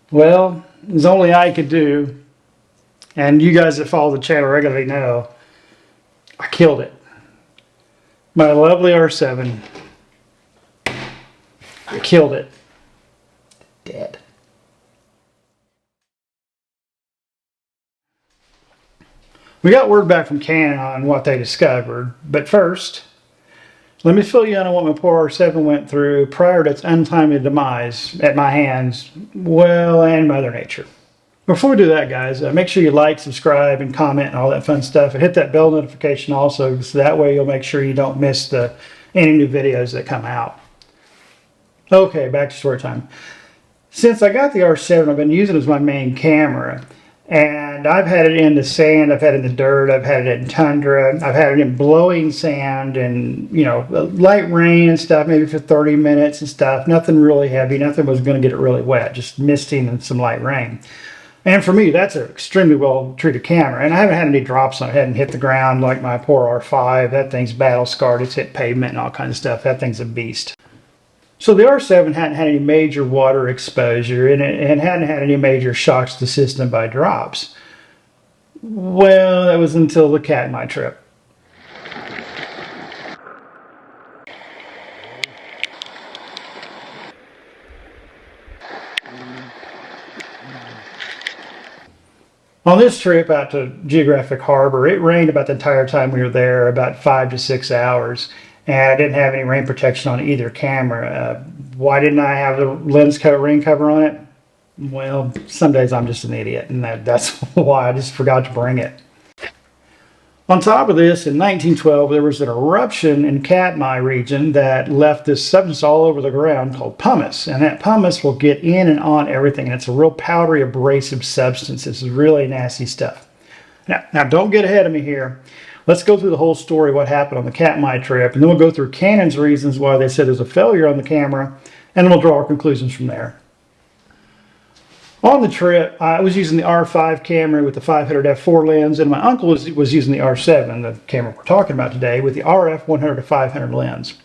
Well, as only I could do, and you guys that follow the channel regularly know, I killed it. My lovely R7, I killed it. Dead. We got word back from Canon on what they discovered, but first, let me fill you in on what my poor R7 went through prior to its untimely demise at my hands, well, and Mother Nature. Before we do that, guys, make sure you like, subscribe, and comment and all that fun stuff, and hit that bell notification also, so that way you'll make sure you don't miss any new videos that come out. Okay, back to story time. Since I got the R7, I've been using it as my main camera. And I've had it in the sand, I've had it in the dirt, I've had it in tundra, I've had it in blowing sand and, you know, light rain and stuff, maybe for 30 minutes and stuff. Nothing really heavy, nothing was going to get it really wet, just misting and some light rain. And for me, that's an extremely well-treated camera. And I haven't had any drops on it. I hadn't hit the ground like my poor R5. That thing's battle-scarred, it's hit pavement and all kinds of stuff. That thing's a beast. So the R7 hadn't had any major water exposure and it hadn't had any major shocks to the system by drops. Well, that was until the Katmai trip. On this trip out to Geographic Harbor, it rained about the entire time we were there, about 5 to 6 hours. And I didn't have any rain protection on either camera. Why didn't I have the lens coat rain cover on it? Well, some days I'm just an idiot, and that's why I just forgot to bring it. On top of this, in 1912, there was an eruption in Katmai region that left this substance all over the ground called pumice. And that pumice will get in and on everything, and it's a real powdery, abrasive substance. It's really nasty stuff. Now don't get ahead of me here. Let's go through the whole story, what happened on the Katmai trip, and then we'll go through Canon's reasons why they said there's a failure on the camera, and then we'll draw our conclusions from there. On the trip, I was using the R5 camera with the 500 f4 lens, and my uncle was using the R7, the camera we're talking about today, with the RF 100 to 500 lens.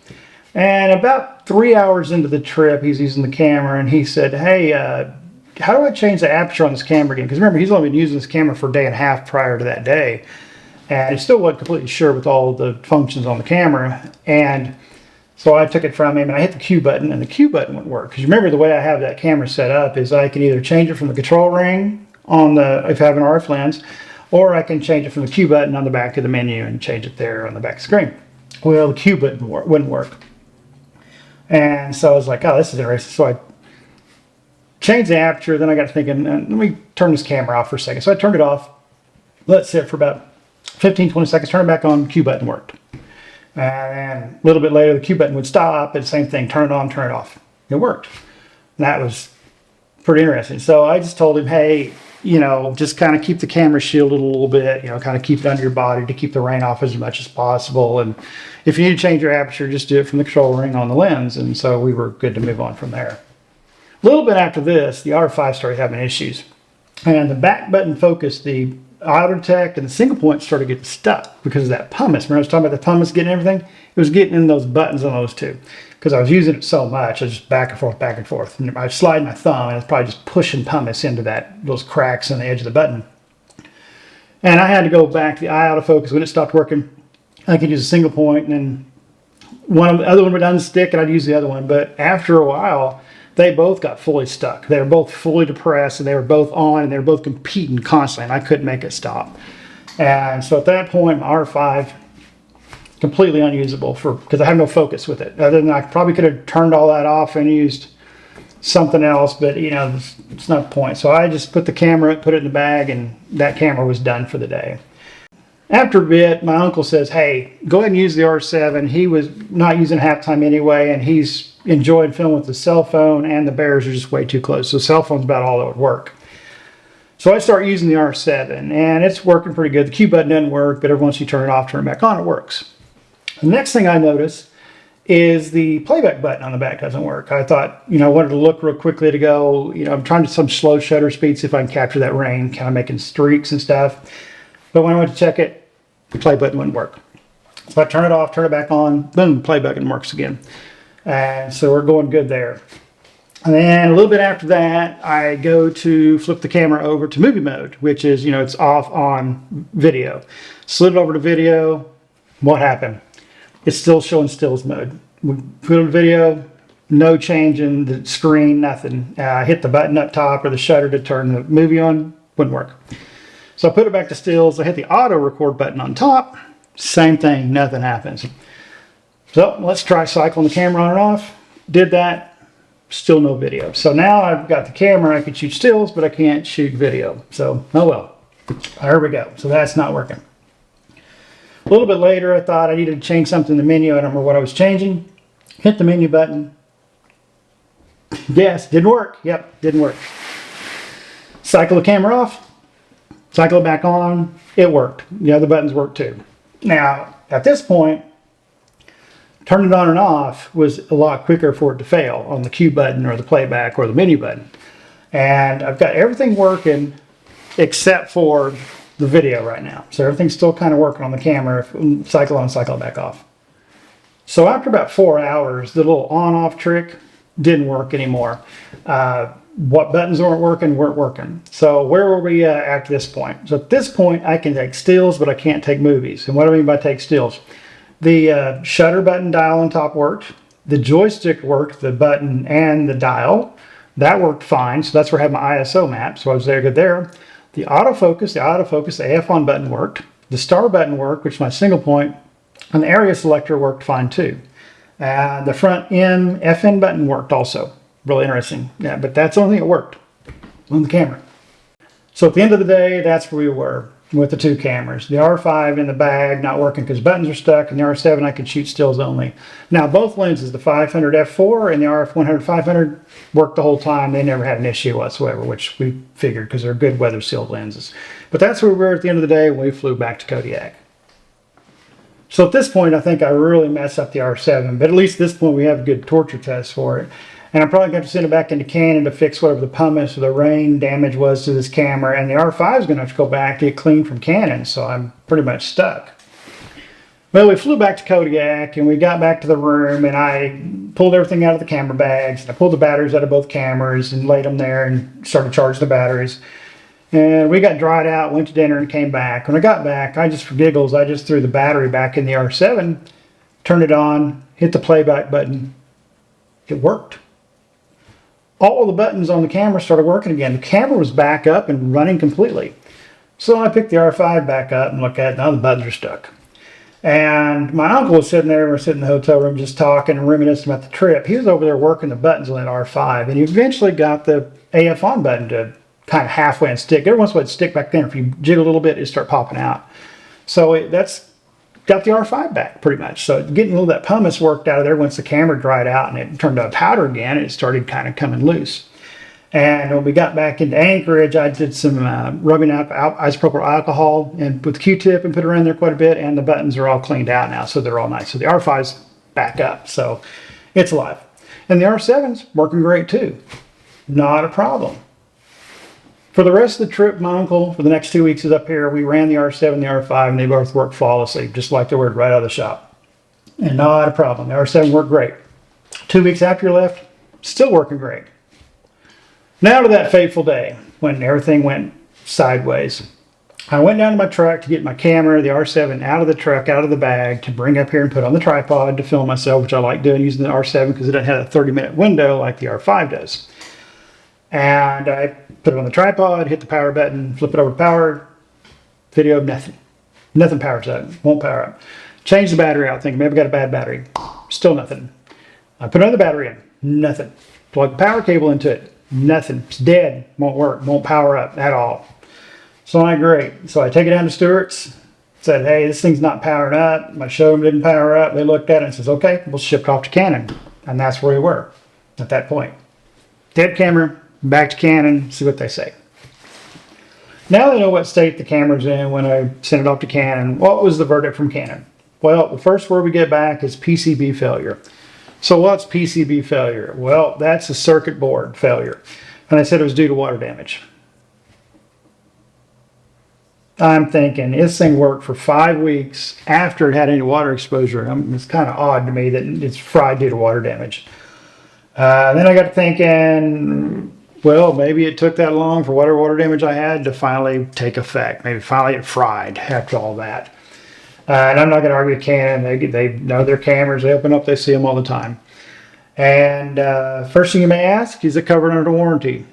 And about 3 hours into the trip, he's using the camera, and he said, hey, how do I change the aperture on this camera again? Because remember, he's only been using this camera for a day and a half prior to that day. And he still wasn't completely sure with all the functions on the camera. And so I took it from him and I hit the Q button, and the Q button wouldn't work. Because remember, the way I have that camera set up is I can either change it from the control ring on if I have an RF lens, or I can change it from the Q button on the back of the menu and change it there on the back of the screen. Well, the Q button wouldn't work. And so I was like, oh, this is interesting. So I changed the aperture. Then I got thinking, let me turn this camera off for a second. So I turned it off, let it sit for about 15-20 seconds, turn it back on, Q button worked. And a little bit later, the Q button would stop, and same thing, turn it on, turn it off. It worked. And that was pretty interesting. So I just told him, hey, you know, just kind of keep the camera shielded a little bit, you know, kind of keep it under your body to keep the rain off as much as possible. And if you need to change your aperture, just do it from the control ring on the lens. And so we were good to move on from there. A little bit after this, the R5 started having issues. And the back button focus, the auto detect and the single point started getting stuck because of that pumice. Remember I was talking about the pumice getting everything? It was getting in those buttons on those two. Because I was using it so much, I was just back and forth, back and forth. And I slide my thumb and it's probably just pushing pumice into those cracks in the edge of the button. And I had to go back to the eye autofocus. When it stopped working, I could use a single point, and then the other one would unstick and I'd use the other one. But after a while, they both got fully stuck. They were both fully depressed, and they were both on, and they were both competing constantly, and I couldn't make it stop. And so at that point, my R5, completely unusable because I have no focus with it. Other than I probably could have turned all that off and used something else, but you know, it's not the point. So I just put the camera, put it in the bag, and that camera was done for the day. After a bit, my uncle says, hey, go ahead and use the R7. He was not using halftime anyway, and he's enjoying filming with the cell phone, and the bears are just way too close. So the cell phone's about all that would work. So I start using the R7, and it's working pretty good. The Q button doesn't work, but every once you turn it off, turn it back on, it works. The next thing I notice is the playback button on the back doesn't work. I thought, you know, I wanted to look real quickly to go, you know, I'm trying to some slow shutter speed, see if I can capture that rain, kind of making streaks and stuff. But when I went to check it, the play button wouldn't work. So I turn it off, turn it back on, boom, play button works again. And so we're going good there. And then a little bit after that, I go to flip the camera over to movie mode, which is, it's off on video. Slid it over to video. What happened? It's still showing stills mode. We put it on video, no change in the screen, nothing. Hit the button up top or the shutter to turn the movie on, wouldn't work. So I put it back to stills. I hit the auto record button on top. Same thing, nothing happens. So let's try cycling the camera on and off. Did that. Still no video. So now I've got the camera, I can shoot stills, but I can't shoot video. So, oh well. There we go. So that's not working. A little bit later, I thought I needed to change something in the menu. I don't remember what I was changing. Hit the menu button. Yes, didn't work. Yep, didn't work. Cycle the camera off. Cycle it back on. It worked. The other buttons worked too. Now, at this point, turning it on and off was a lot quicker for it to fail on the Q button or the playback or the menu button. And I've got everything working except for the video right now. So everything's still kind of working on the camera. Cycle on, cycle back off. So after about 4 hours, the little on-off trick didn't work anymore. What buttons weren't working. So where were we at this point? So at this point, I can take stills, but I can't take movies. And what do I mean by take stills? The shutter button dial on top worked. The joystick worked, the button and the dial. That worked fine. So that's where I had my ISO map. So I was good there. The autofocus, the AF on button worked. The star button worked, which is my single point. And the area selector worked fine too. The front M, FN button worked also. Really interesting. Yeah, but that's the only thing that worked on the camera. So at the end of the day, that's where we were with the two cameras. The R5 in the bag not working because buttons are stuck, and the R7 I could shoot stills only. Now both lenses, the 500 f4 and the RF 100 500, worked the whole time. They never had an issue whatsoever, which we figured because they're good weather sealed lenses. But that's where we were at the end of the day when we flew back to Kodiak. So at this point, I think I really messed up the R7, but at least at this point we have a good torture test for it. And I'm probably going to send it back into Canon to fix whatever the pumice or the rain damage was to this camera. And the R5 is going to have to go back to get cleaned from Canon, so I'm pretty much stuck. Well, we flew back to Kodiak and we got back to the room and I pulled everything out of the camera bags. And I pulled the batteries out of both cameras and laid them there and started charging the batteries. And we got dried out, went to dinner and came back. When I got back, for giggles, I just threw the battery back in the R7, turned it on, hit the playback button. It worked. All the buttons on the camera started working again. The camera was back up and running completely. So I picked the R5 back up and looked at it. Now the buttons are stuck. And my uncle was sitting there. We're sitting in the hotel room just talking and reminiscing about the trip. He was over there working the buttons on that R5. And he eventually got the AF on button to kind of halfway and stick. Every once in a while it'd stick back then. If you jiggle a little bit, it'd start popping out. So that's got the R5 back pretty much. So getting a little of that pumice worked out of there once the camera dried out and it turned to powder again, it started kind of coming loose. And when we got back into Anchorage, I did some rubbing out isopropyl alcohol and with Q-tip and put it around there quite a bit, and the buttons are all cleaned out now, so they're all nice. So the R5's back up, so it's alive. And the R7's working great too. Not a problem. For the rest of the trip, my uncle, for the next 2 weeks, is up here. We ran the R7, the R5, and they both worked flawlessly, just like they were right out of the shop. And not a problem. The R7 worked great. 2 weeks after you left, still working great. Now to that fateful day when everything went sideways. I went down to my truck to get my camera, the R7, out of the truck, out of the bag, to bring up here and put on the tripod to film myself, which I like doing using the R7 because it doesn't have a 30-minute window like the R5 does. And I put it on the tripod, hit the power button, flip it over to power, video, nothing. Nothing powers up, won't power up. Change the battery out, thinking maybe I got a bad battery. Still nothing. I put another battery in, nothing. Plug the power cable into it, nothing. It's dead, won't work, won't power up at all. So I'm like, great. So I take it down to Stewarts, said, hey, this thing's not powering up. My showroom didn't power up. They looked at it and says, okay, we'll ship it off to Canon. And that's where we were at that point. Dead camera, back to Canon, see what they say. Now they know what state the camera's in when I send it off to Canon. What was the verdict from Canon? Well, the first word we get back is PCB failure. So what's PCB failure? Well, that's a circuit board failure. And they said it was due to water damage. I'm thinking this thing worked for 5 weeks after it had any water exposure. It's kind of odd to me that it's fried due to water damage. Then I got to thinking, well, maybe it took that long for whatever water damage I had to finally take effect. Maybe finally it fried after all that. And I'm not going to argue with Canon. They know their cameras. They open up, they see them all the time. And first thing you may ask, is it covered under warranty?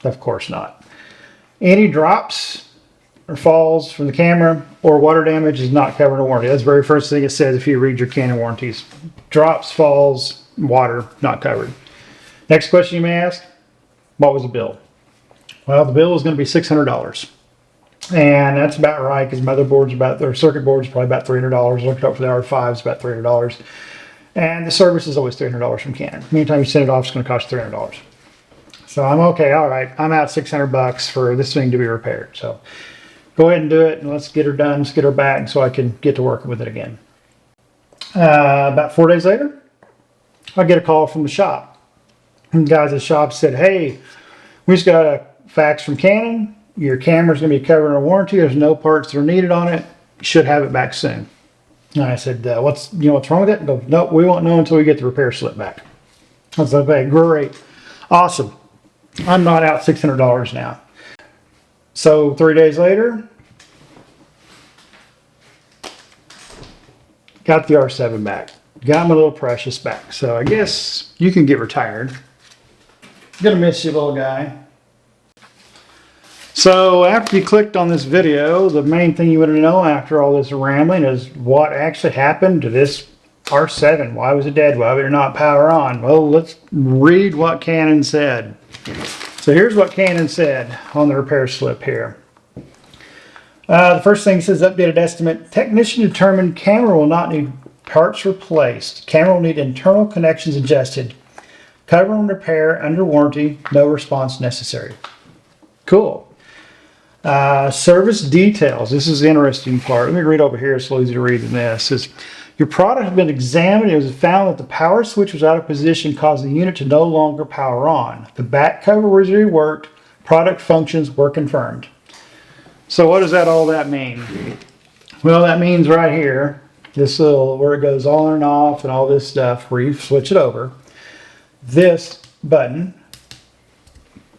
Of course not. Any drops or falls from the camera or water damage is not covered under warranty. That's the very first thing it says if you read your Canon warranties. Drops, falls, water, not covered. Next question you may ask, what was the bill? Well, the bill is going to be $600. And that's about right, because motherboard's about, or circuit board's probably about $300. Looked up for the R5, it's about $300. And the service is always $300 from Canon. Anytime you send it off, it's going to cost $300. So I'm okay, all right, I'm out $600 for this thing to be repaired. So go ahead and do it, and let's get her done, let's get her back so I can get to working with it again. About 4 days later, I get a call from the shop. And the guys at the shop said, hey, we just got a fax from Canon. Your camera's going to be covered under warranty. There's no parts that are needed on it. You should have it back soon. And I said, what's wrong with it? And goes, nope, we won't know until we get the repair slip back. I was like, hey, great, awesome. I'm not out $600 now. So 3 days later, got the R7 back. Got my little precious back. So I guess you can get retired. Gonna miss you, little guy. So after you clicked on this video, the main thing you want to know after all this rambling is what actually happened to this R7. Why was it dead? Why would it not power on? Well, let's read what Canon said. So here's what Canon said on the repair slip here. The first thing says, updated estimate. Technician determined camera will not need parts replaced. Camera will need internal connections adjusted. Cover and repair under warranty. No response necessary. Cool. Service details. This is the interesting part. Let me read over here. It's so easy to read than this. It says, your product has been examined. It was found that the power switch was out of position, causing the unit to no longer power on. The back cover was reworked. Product functions were confirmed. So what does all that mean? Well, that means right here, this little, where it goes on and off and all this stuff, where you switch it over, this button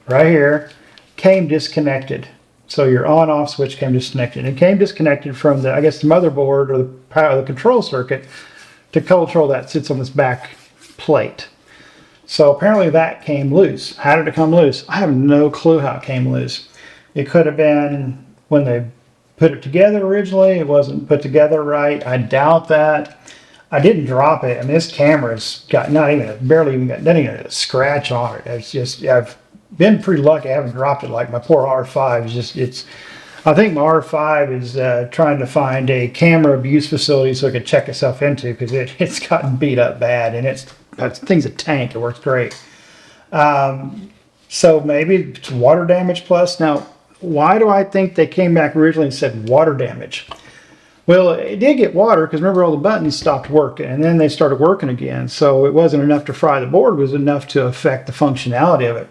right here came disconnected. So your on-off switch came disconnected. It came disconnected from the, I guess, the motherboard or the power, the control circuit to control that sits on this back plate. So apparently that came loose. How did it come loose? I have no clue how it came loose. It could have been when they put it together originally. It wasn't put together right. I doubt that. I didn't drop it. I mean, this camera's got barely even got a scratch on it. It's just, I've been pretty lucky. I haven't dropped it like my poor R5. I think my R5 is trying to find a camera abuse facility so it can check itself into, because it's gotten beat up bad, and that thing's a tank. It works great. So maybe it's water damage plus. Now, why do I think they came back originally and said water damage? Well, it did get water, because remember all the buttons stopped working, and then they started working again. So it wasn't enough to fry the board. It was enough to affect the functionality of it.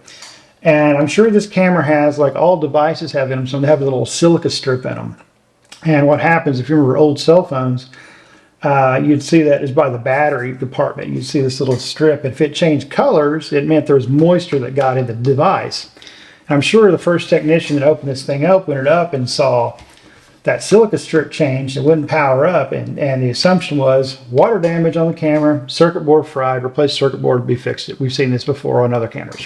And I'm sure this camera has, like all devices have in them, so they have a little silica strip in them. And what happens, if you remember old cell phones, you'd see that is by the battery compartment. You'd see this little strip. If it changed colors, it meant there was moisture that got in the device. And I'm sure the first technician that opened this thing opened it up and saw that silica strip changed. It wouldn't power up. And the assumption was water damage on the camera, circuit board fried, replace circuit board to be fixed. We've seen this before on other cameras.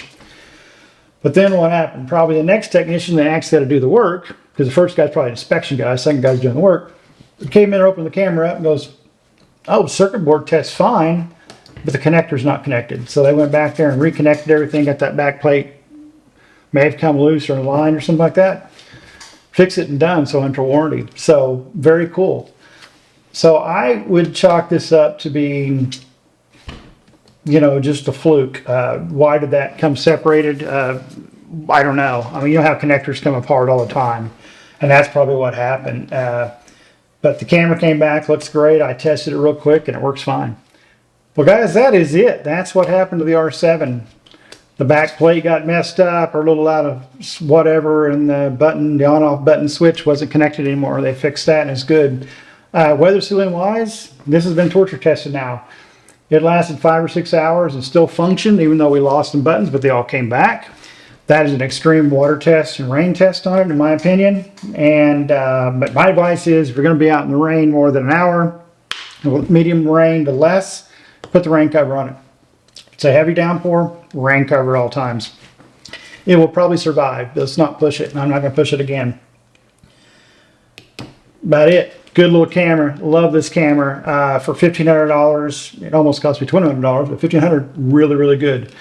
But then what happened? Probably the next technician that actually had to do the work, because the first guy's probably an inspection guy, the second guy's doing the work, came in and opened the camera up and goes, oh, circuit board test's fine, but the connector's not connected. So they went back there and reconnected everything, got that back plate, may have come loose or in line or something like that. Fix it and done, so under warranty. So very cool. So I would chalk this up to being, just a fluke. Why did that come separated? I don't know. I mean, you know how connectors come apart all the time, and that's probably what happened. But the camera came back, looks great. I tested it real quick, and it works fine. Well, guys, that is it. That's what happened to the R7. The back plate got messed up or a little out of whatever, and the on-off button switch wasn't connected anymore. They fixed that, and it's good. Weather sealing wise, this has been torture tested now. It lasted 5 or 6 hours and still functioned, even though we lost some buttons, but they all came back. That is an extreme water test and rain test on it, in my opinion. And but my advice is, if you're going to be out in the rain more than an hour, medium rain to less, put the rain cover on it. It's a heavy downpour, rain cover at all times. It will probably survive. Let's not push it, and I'm not going to push it again. About it. Good little camera. Love this camera. For $1,500, it almost cost me $2,100, but $1,500, really, really good.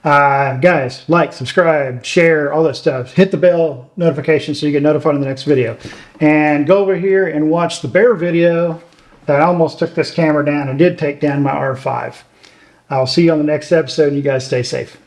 Guys, like, subscribe, share, all that stuff. Hit the bell notification so you get notified on the next video. And go over here and watch the bear video that almost took this camera down and did take down my R5. I'll see you on the next episode, and you guys stay safe.